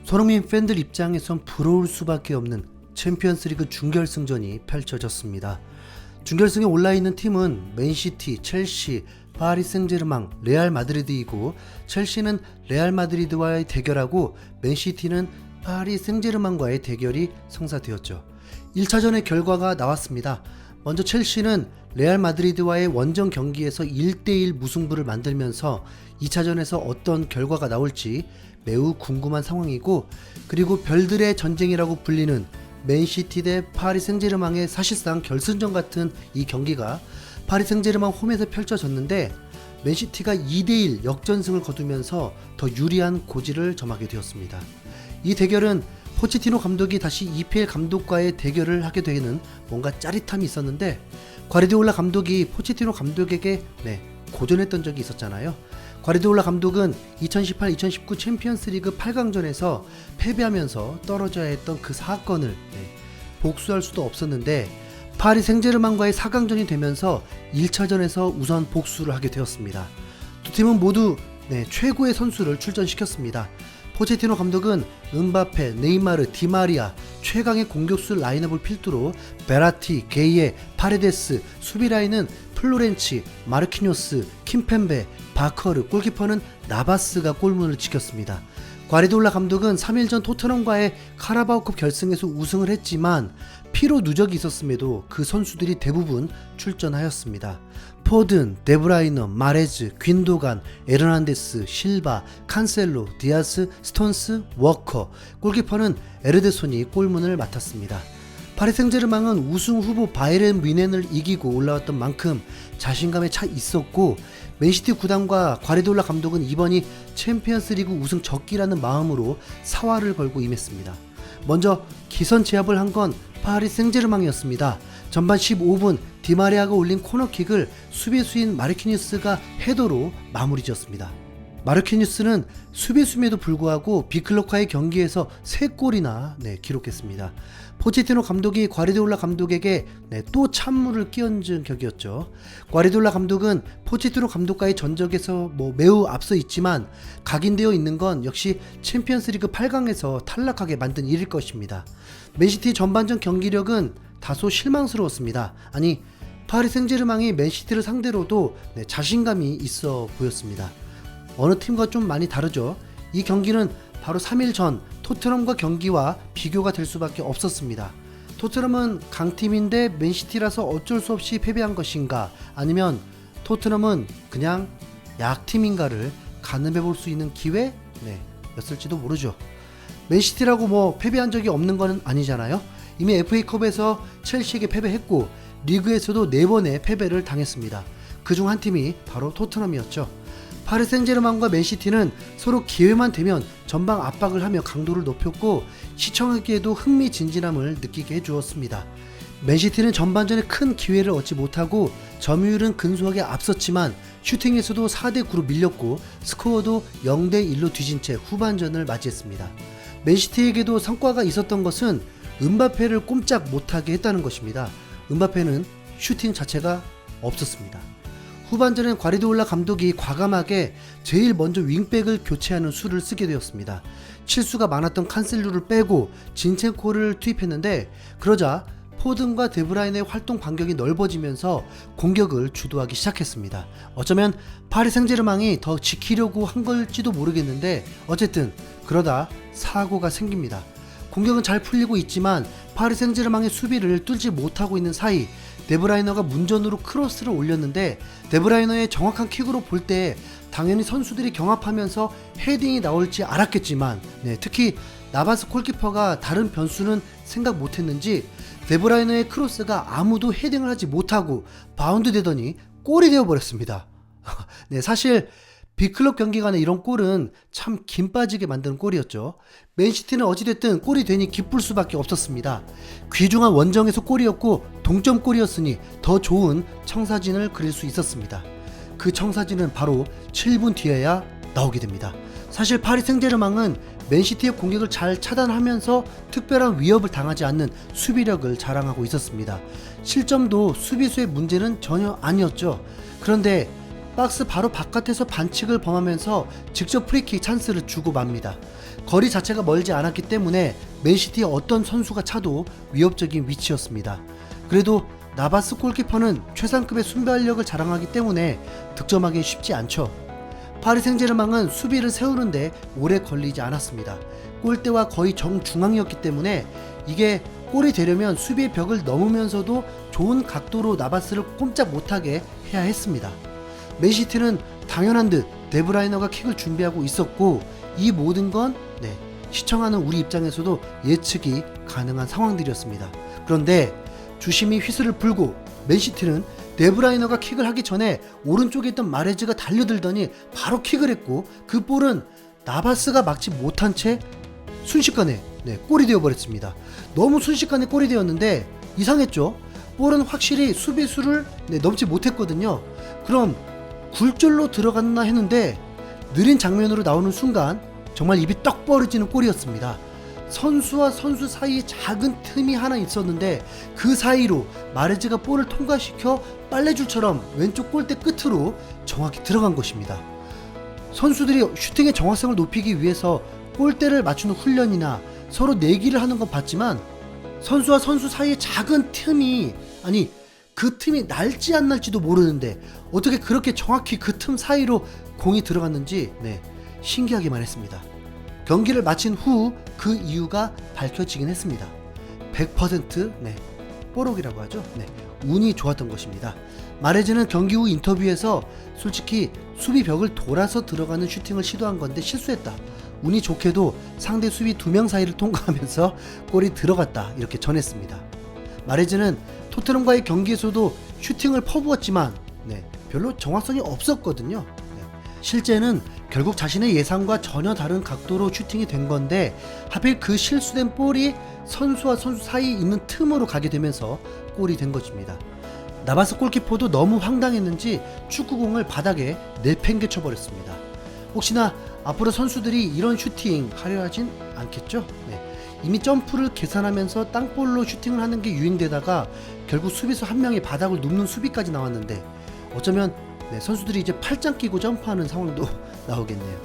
손흥민 팬들 입장에선 부러울 수밖에 없는 챔피언스리그 준결승전이 펼쳐졌습니다. 준결승에 올라있는 팀은 맨시티, 첼시, 파리 생제르맹, 레알 마드리드이고, 첼시는 레알 마드리드와의 대결하고 맨시티는 파리 생제르맹과의 대결이 성사되었죠. 1차전의 결과가 나왔습니다. 먼저 첼시는 레알 마드리드와의 원정 경기에서 1대1 무승부를 만들면서 2차전에서 어떤 결과가 나올지 매우 궁금한 상황이고, 그리고 별들의 전쟁이라고 불리는 맨시티 대 파리 생제르맹의 사실상 결승전 같은 이 경기가 파리 생제르맹 홈에서 펼쳐졌는데, 맨시티가 2대1 역전승을 거두면서 더 유리한 고지를 점하게 되었습니다. 이 대결은 포체티노 감독이 다시 EPL 감독과의 대결을 하게 되는 뭔가 짜릿함이 있었는데, 과르디올라 감독이 포체티노 감독에게 고전했던 적이 있었잖아요. 과르디올라 감독은 2018-2019 챔피언스리그 8강전에서 패배하면서 떨어져야 했던 그 사건을 복수할 수도 없었는데, 파리 생제르맹과의 4강전이 되면서 1차전에서 우선 복수를 하게 되었습니다. 두 팀은 모두 최고의 선수를 출전시켰습니다. 포체티노 감독은 은바페, 네이마르, 디마리아, 최강의 공격수 라인업을 필두로 베라티, 게이에, 파레데스, 수비라인은 플로렌치, 마르키뇨스, 킴펜베, 바커르, 골키퍼는 나바스가 골문을 지켰습니다. 과르디올라 감독은 3일 전 토트넘과의 카라바오컵 결승에서 우승을 했지만 피로 누적이 있었음에도 그 선수들이 대부분 출전하였습니다. 포든, 데브라이너, 마레즈, 귄도간, 에르난데스, 실바, 칸셀로, 디아스, 스톤스, 워커, 골키퍼는 에르데손이 골문을 맡았습니다. 파리 생제르맹은 우승 후보 바이에른 뮌헨을 이기고 올라왔던 만큼 자신감에 차 있었고, 맨시티 구단과 과르디올라 감독은 이번이 챔피언스리그 우승 적기라는 마음으로 사활을 걸고 임했습니다. 먼저 기선 제압을 한 건 파리 생제르맹이었습니다. 전반 15분 디마리아가 올린 코너킥을 수비수인 마르키뉴스가 헤더로 마무리 지었습니다. 마르키뉴스는 수비수임에도 불구하고 빅클럽과의 경기에서 3골이나 기록했습니다. 포체티노 감독이 과르디올라 감독에게 또 찬물을 끼얹은 격이었죠. 과르디올라 감독은 포체티노 감독과의 전적에서 매우 앞서 있지만 각인되어 있는 건 역시 챔피언스리그 8강에서 탈락하게 만든 일일 것입니다. 맨시티 전반전 경기력은 다소 실망스러웠습니다. 아니, 파리 생제르맹이 맨시티를 상대로도 자신감이 있어 보였습니다. 어느 팀과 좀 많이 다르죠. 이 경기는 바로 3일 전 토트넘과 경기와 비교가 될 수밖에 없었습니다. 토트넘은 강팀인데 맨시티라서 어쩔 수 없이 패배한 것인가, 아니면 토트넘은 그냥 약팀인가를 가늠해 볼 수 있는 기회였을지도 모르죠. 맨시티라고 패배한 적이 없는 건 아니잖아요. 이미 FA컵에서 첼시에게 패배했고 리그에서도 4번의 패배를 당했습니다. 그중 한 팀이 바로 토트넘이었죠. 파리 생제르맹과 맨시티는 서로 기회만 되면 전방 압박을 하며 강도를 높였고 시청하기에도 흥미진진함을 느끼게 해주었습니다. 맨시티는 전반전에 큰 기회를 얻지 못하고 점유율은 근소하게 앞섰지만 슈팅에서도 4대9로 밀렸고 스코어도 0대1로 뒤진 채 후반전을 맞이했습니다. 맨시티에게도 성과가 있었던 것은 은바페를 꼼짝 못하게 했다는 것입니다. 은바페는 슈팅 자체가 없었습니다. 후반전엔 과르디올라 감독이 과감하게 제일 먼저 윙백을 교체하는 수를 쓰게 되었습니다. 실수가 많았던 칸셀루를 빼고 진첸코를 투입했는데, 그러자 포든과 데브라인의 활동 반경이 넓어지면서 공격을 주도하기 시작했습니다. 어쩌면 파리 생제르맹이 더 지키려고 한 걸지도 모르겠는데, 어쨌든 그러다 사고가 생깁니다. 공격은 잘 풀리고 있지만 파리 생제르맹의 수비를 뚫지 못하고 있는 사이 데브라이너가 문전으로 크로스를 올렸는데, 데브라이너의 정확한 킥으로 볼 때 당연히 선수들이 경합하면서 헤딩이 나올지 알았겠지만 특히 나바스 골키퍼가 다른 변수는 생각 못했는지 데브라이너의 크로스가 아무도 헤딩을 하지 못하고 바운드 되더니 골이 되어버렸습니다. 사실 빅클럽 경기 간에 이런 골은 참 김 빠지게 만드는 골이었죠. 맨시티는 어찌됐든 골이 되니 기쁠 수밖에 없었습니다. 귀중한 원정에서 골이었고 동점골이었으니 더 좋은 청사진을 그릴 수 있었습니다. 그 청사진은 바로 7분 뒤에야 나오게 됩니다. 사실 파리 생제르맹은 맨시티의 공격을 잘 차단하면서 특별한 위협을 당하지 않는 수비력을 자랑하고 있었습니다. 실점도 수비수의 문제는 전혀 아니었죠. 그런데 박스 바로 바깥에서 반칙을 범하면서 직접 프리킥 찬스를 주고 맙니다. 거리 자체가 멀지 않았기 때문에 맨시티의 어떤 선수가 차도 위협적인 위치였습니다. 그래도 나바스 골키퍼는 최상급의 순발력을 자랑하기 때문에 득점하기 쉽지 않죠. 파리 생제르맹은 수비를 세우는데 오래 걸리지 않았습니다. 골대와 거의 정중앙이었기 때문에 이게 골이 되려면 수비의 벽을 넘으면서도 좋은 각도로 나바스를 꼼짝 못하게 해야 했습니다. 맨시티는 당연한 듯 데브라이너가 킥을 준비하고 있었고, 이 모든 건 시청하는 우리 입장에서도 예측이 가능한 상황들이었습니다. 그런데 주심이 휘슬을 불고 맨시티는 데브라이너가 킥을 하기 전에 오른쪽에 있던 마레즈가 달려들더니 바로 킥을 했고, 그 볼은 나바스가 막지 못한 채 순식간에 골이 되어버렸습니다. 너무 순식간에 골이 되었는데 이상했죠. 볼은 확실히 수비수를 넘지 못했거든요. 그럼 굴절로 들어갔나 했는데 느린 장면으로 나오는 순간 정말 입이 떡 벌어지는 골이었습니다. 선수와 선수 사이에 작은 틈이 하나 있었는데 그 사이로 마레즈가 볼을 통과시켜 빨래줄처럼 왼쪽 골대 끝으로 정확히 들어간 것입니다. 선수들이 슈팅의 정확성을 높이기 위해서 골대를 맞추는 훈련이나 서로 내기를 하는 건 봤지만, 선수와 선수 사이에 작은 틈이, 아니 그 틈이 날지 안 날지도 모르는데 어떻게 그렇게 정확히 그 틈 사이로 공이 들어갔는지 신기하기만 했습니다. 경기를 마친 후 그 이유가 밝혀지긴 했습니다. 100% 뽀록이라고 하죠. 운이 좋았던 것입니다. 마레즈는 경기 후 인터뷰에서 솔직히 수비 벽을 돌아서 들어가는 슈팅을 시도한 건데 실수했다. 운이 좋게도 상대 수비 2명 사이를 통과하면서 골이 들어갔다, 이렇게 전했습니다. 마레즈는 토트넘과의 경기에서도 슈팅을 퍼부었지만 별로 정확성이 없었거든요. 실제는 결국 자신의 예상과 전혀 다른 각도로 슈팅이 된 건데 하필 그 실수된 볼이 선수와 선수 사이에 있는 틈으로 가게 되면서 골이 된 것입니다. 나바스 골키퍼도 너무 황당했는지 축구공을 바닥에 내팽개쳐 버렸습니다. 혹시나 앞으로 선수들이 이런 슈팅 하려 하진 않겠죠? 이미 점프를 계산하면서 땅볼로 슈팅을 하는 게 유행되다가 결국 수비수 한 명이 바닥을 눕는 수비까지 나왔는데 어쩌면 선수들이 이제 팔짱 끼고 점프하는 상황도 나오겠네요.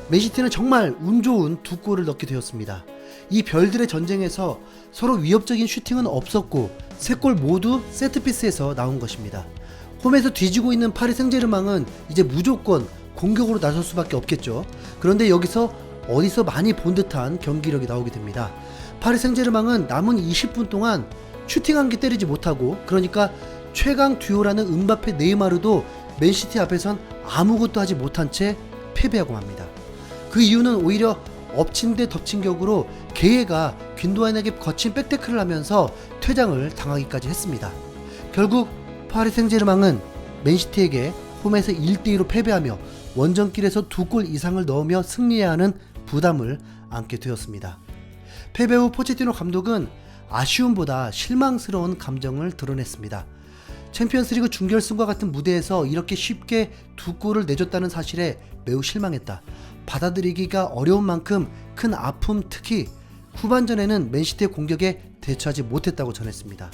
맨시티는 정말 운 좋은 2골을 넣게 되었습니다. 이 별들의 전쟁에서 서로 위협적인 슈팅은 없었고 3골 모두 세트피스에서 나온 것입니다. 홈에서 뒤지고 있는 파리 생제르맹은 이제 무조건 공격으로 나설 수밖에 없겠죠. 그런데 여기서 어디서 많이 본 듯한 경기력이 나오게 됩니다. 파리 생제르맹은 남은 20분 동안 슈팅 한 개 때리지 못하고, 그러니까 최강 듀오라는 음바페 네이마르도 맨시티 앞에선 아무것도 하지 못한 채 패배하고 맙니다. 그 이유는 오히려 엎친 데 덮친 격으로 게예가 균도안에게 거친 백태클을 하면서 퇴장을 당하기까지 했습니다. 결국 파리 생제르맹은 맨시티에게 홈에서 1대2로 패배하며 원정길에서 2골 이상을 넣으며 승리해야 하는 부담을 안게 되었습니다. 패배 후 포체티노 감독은 아쉬움보다 실망스러운 감정을 드러냈습니다. 챔피언스리그 준결승과 같은 무대에서 이렇게 쉽게 2골을 내줬다는 사실에 매우 실망했다. 받아들이기가 어려운 만큼 큰 아픔, 특히 후반전에는 맨시티의 공격에 대처하지 못했다고 전했습니다.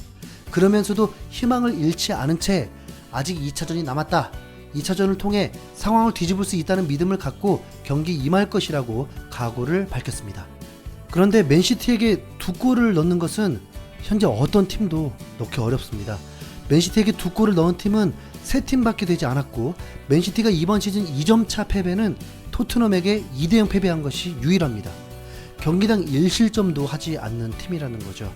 그러면서도 희망을 잃지 않은 채 아직 2차전이 남았다, 2차전을 통해 상황을 뒤집을 수 있다는 믿음을 갖고 경기 임할 것이라고 각오를 밝혔습니다. 그런데 맨시티에게 2골을 넣는 것은 현재 어떤 팀도 넣기 어렵습니다. 맨시티에게 2골을 넣은 팀은 3팀밖에 되지 않았고, 맨시티가 이번 시즌 2점차 패배는 토트넘에게 2대0 패배한 것이 유일합니다. 경기당 1실점도 하지 않는 팀이라는 거죠.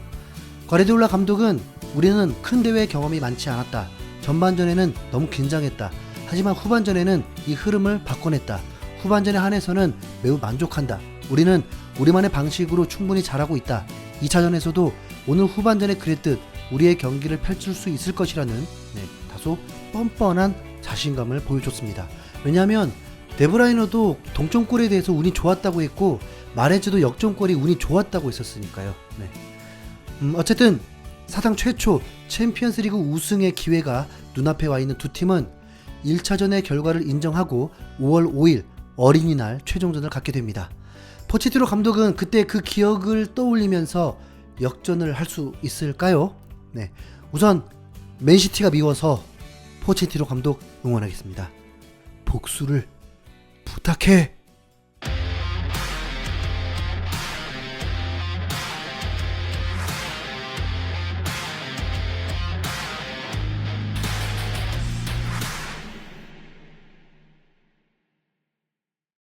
과르디올라 감독은 우리는 큰 대회 경험이 많지 않았다. 전반전에는 너무 긴장했다. 하지만 후반전에는 이 흐름을 바꿔냈다. 후반전에 한해서는 매우 만족한다. 우리는 우리만의 방식으로 충분히 잘하고 있다. 2차전에서도 오늘 후반전에 그랬듯 우리의 경기를 펼칠 수 있을 것이라는 다소 뻔뻔한 자신감을 보여줬습니다. 왜냐하면 데브라이너도 동점골에 대해서 운이 좋았다고 했고 마레즈도 역전골이 운이 좋았다고 했었으니까요. 어쨌든 사상 최초 챔피언스리그 우승의 기회가 눈앞에 와 있는 두 팀은 1차전의 결과를 인정하고 5월 5일 어린이날 최종전을 갖게 됩니다. 포체티노 감독은 그때 그 기억을 떠올리면서 역전을 할 수 있을까요? 우선 맨시티가 미워서 포체티노 감독 응원하겠습니다. 복수를 부탁해.